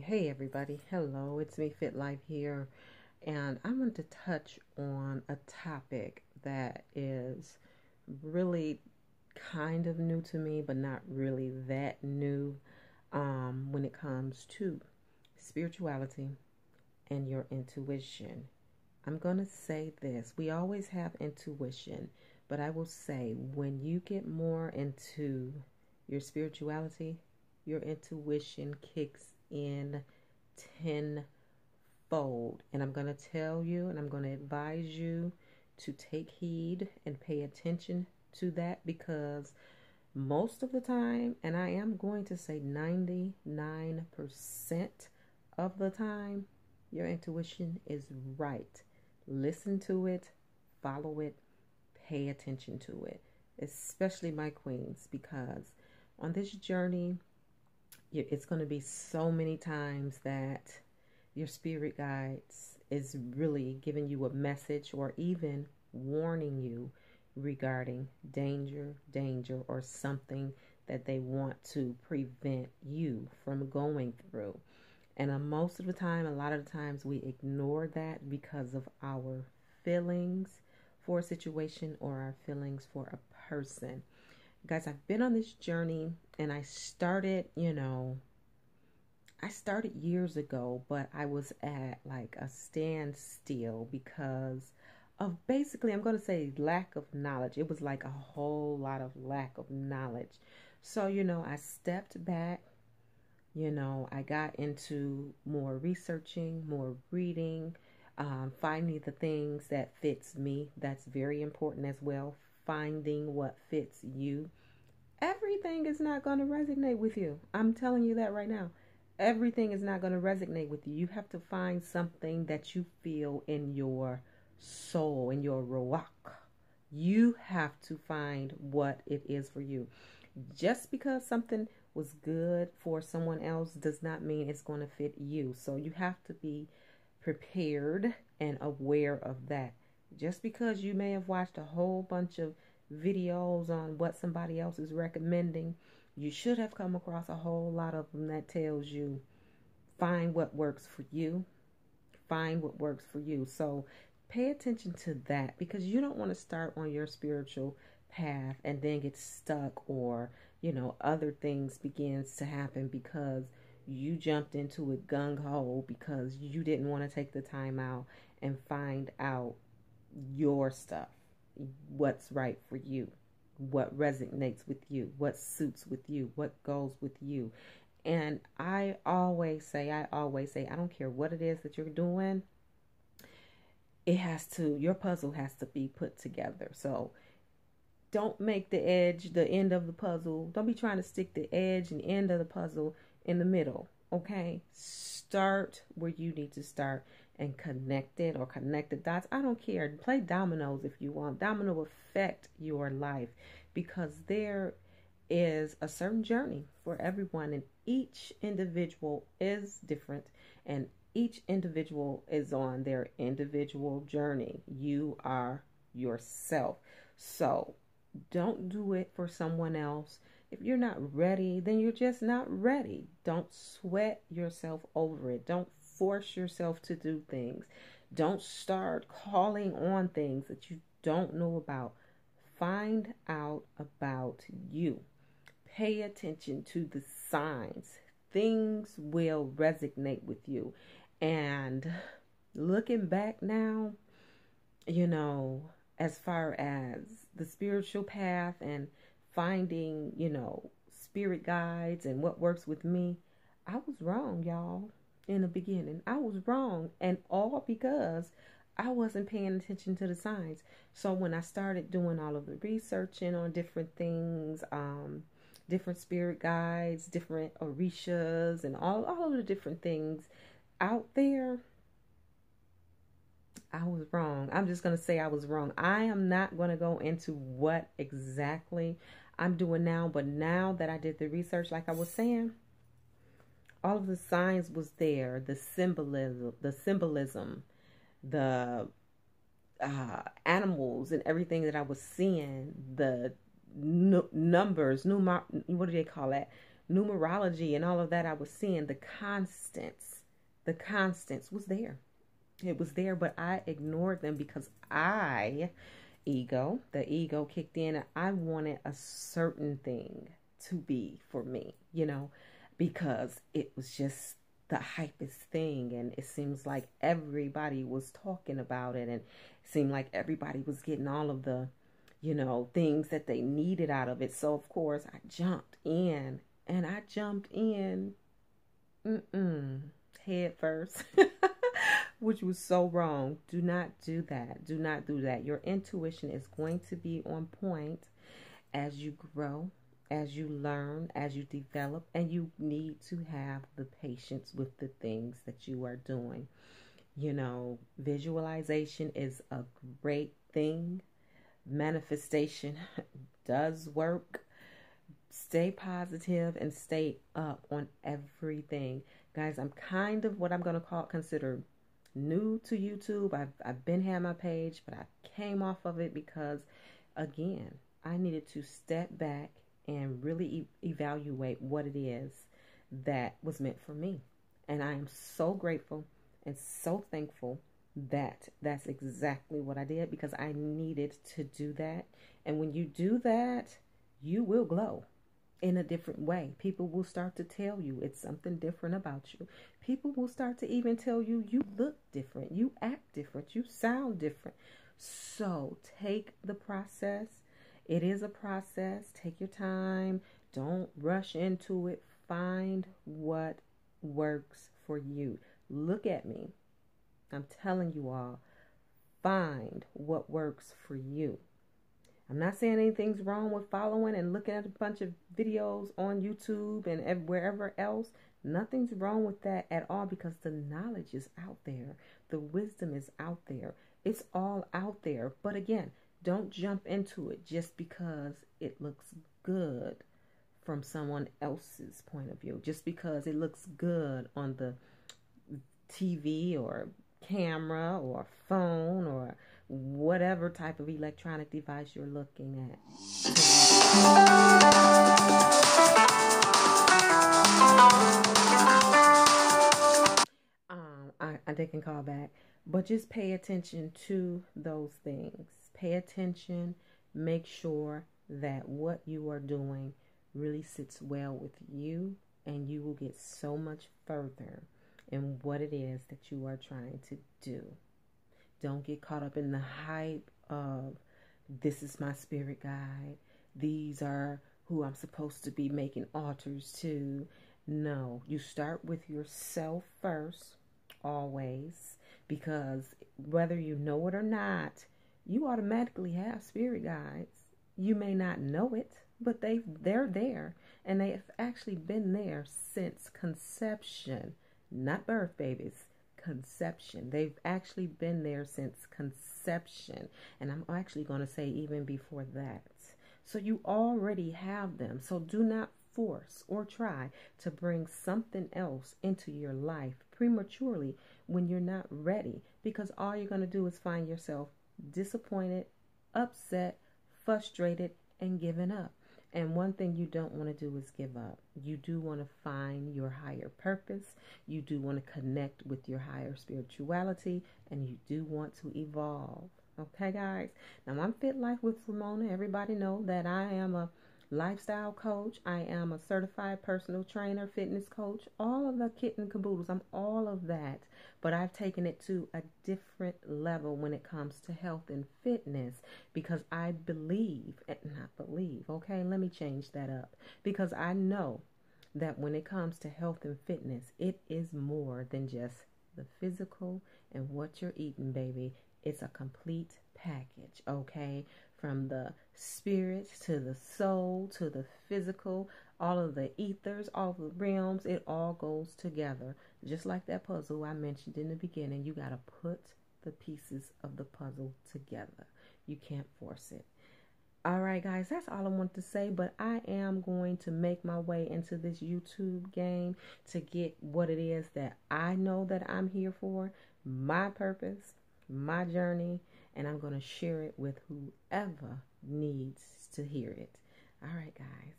Hey everybody. Hello, it's me Fit Life here, and I want to touch on a topic that is really kind of new to me, but not really that new when it comes to spirituality and your intuition. I'm going to say this. We always have intuition, but I will say when you get more into your spirituality, your intuition kicks in tenfold. And I'm going to tell you and I'm going to advise you to take heed and pay attention to that because most of the time, and I am going to say 99% of the time, your intuition is right. Listen to it, follow it, pay attention to it, especially my queens, because on this journey, it's going to be so many times that your spirit guides is really giving you a message or even warning you regarding danger, or something that they want to prevent you from going through. And most of the time, a lot of the times, we ignore that because of our feelings for a situation or our feelings for a person. Guys, I've been on this journey and I started years ago, but I was at like a standstill because of basically, I'm going to say, lack of knowledge. It was like a whole lot of lack of knowledge. So, I stepped back. I got into more researching, more reading, finding the things that fits me. That's very important as well. Finding what fits you. Everything is not going to resonate with you. I'm telling you that right now. Everything is not going to resonate with you. You have to find something that you feel in your soul, in your ruach. You have to find what it is for you. Just because something was good for someone else does not mean it's going to fit you. So you have to be prepared and aware of that. Just because you may have watched a whole bunch of videos on what somebody else is recommending, you should have come across a whole lot of them that tells you find what works for you. Find what works for you. So pay attention to that, because you don't want to start on your spiritual path and then get stuck, or other things begins to happen because you jumped into it gung-ho because you didn't want to take the time out and find out your stuff, what's right for you, what resonates with you, what suits with you, what goes with you. And I always say, I don't care what it is that you're doing, your puzzle has to be put together. So don't make the end of the puzzle. Don't be trying to stick the edge and end of the puzzle in the middle. Okay? Start where you need to start and connect it, or connect the dots. I don't care. Play dominoes if you want. Domino affect your life because there is a certain journey for everyone, and each individual is different, and each individual is on their individual journey. You are yourself. So don't do it for someone else. If you're not ready, then you're just not ready. Don't sweat yourself over it. Don't force yourself to do things. Don't start calling on things that you don't know about. Find out about you. Pay attention to the signs. Things will resonate with you. And looking back now, as far as the spiritual path and finding, spirit guides and what works with me, I was wrong, y'all. In the beginning, I was wrong, and all because I wasn't paying attention to the signs. So when I started doing all of the researching on different things, different spirit guides, different orishas, and all of the different things out there, I was wrong. I'm just going to say I was wrong. I am not going to go into what exactly I'm doing now, but now that I did the research, like I was saying, all of the signs was there, the symbolism, the animals and everything that I was seeing, the numbers, what do they call that? numerology and all of that I was seeing, the constants was there. It was there, but I ignored them because the ego kicked in, and I wanted a certain thing to be for me, because it was just the hypest thing, and it seems like everybody was talking about it, and it seemed like everybody was getting all of the, things that they needed out of it. So of course I jumped in, head first, which was so wrong. Do not do that. Do not do that. Your intuition is going to be on point as you grow, as you learn, as you develop, and you need to have the patience with the things that you are doing. Visualization is a great thing. Manifestation does work. Stay positive and stay up on everything. Guys, I'm kind of what I'm going to consider new to YouTube. I've been had my page, but I came off of it because, again, I needed to step back and really evaluate what it is that was meant for me. And I am so grateful and so thankful that that's exactly what I did, because I needed to do that. And when you do that, you will glow in a different way. People will start to tell you it's something different about you. People will start to even tell you you look different, you act different, you sound different. So take the process. It is a process. Take your time. Don't rush into it. Find what works for you. Look at me. I'm telling you all, find what works for you. I'm not saying anything's wrong with following and looking at a bunch of videos on YouTube and wherever else. Nothing's wrong with that at all, because the knowledge is out there. The wisdom is out there. It's all out there. But again, don't jump into it just because it looks good from someone else's point of view. Just because it looks good on the TV or camera or phone or whatever type of electronic device you're looking at. They can call back, but just pay attention to those things. Pay attention. Make sure that what you are doing really sits well with you, and you will get so much further in what it is that you are trying to do. Don't get caught up in the hype of, this is my spirit guide, these are who I'm supposed to be making altars to. No, you start with yourself first, always, because whether you know it or not, you automatically have spirit guides. You may not know it, but they're there, and they have actually been there since conception. Not birth, babies. Conception. They've actually been there since conception. And I'm actually going to say even before that. So you already have them. So do not force or try to bring something else into your life prematurely when you're not ready. Because all you're going to do is find yourself disappointed, upset, frustrated, and giving up. And one thing you don't want to do is give up. You do want to find your higher purpose. You do want to connect with your higher spirituality. And you do want to evolve. Okay, guys? Now, I'm Fit Life with Ramona. Everybody know that I am a lifestyle coach. I am a certified personal trainer, fitness coach. All of the kit and caboodles. I'm all of that. But I've taken it to a different level when it comes to health and fitness, because I believe, okay, let me change that up, because I know that when it comes to health and fitness, it is more than just the physical and what you're eating, baby. It's a complete package, okay? From the spirit to the soul to the physical, all of the ethers, all of the realms, it all goes together. Just like that puzzle I mentioned in the beginning, you got to put the pieces of the puzzle together. You can't force it. All right, guys, that's all I want to say, but I am going to make my way into this YouTube game to get what it is that I know that I'm here for, my purpose, my journey, and I'm going to share it with whoever needs to hear it. All right, guys.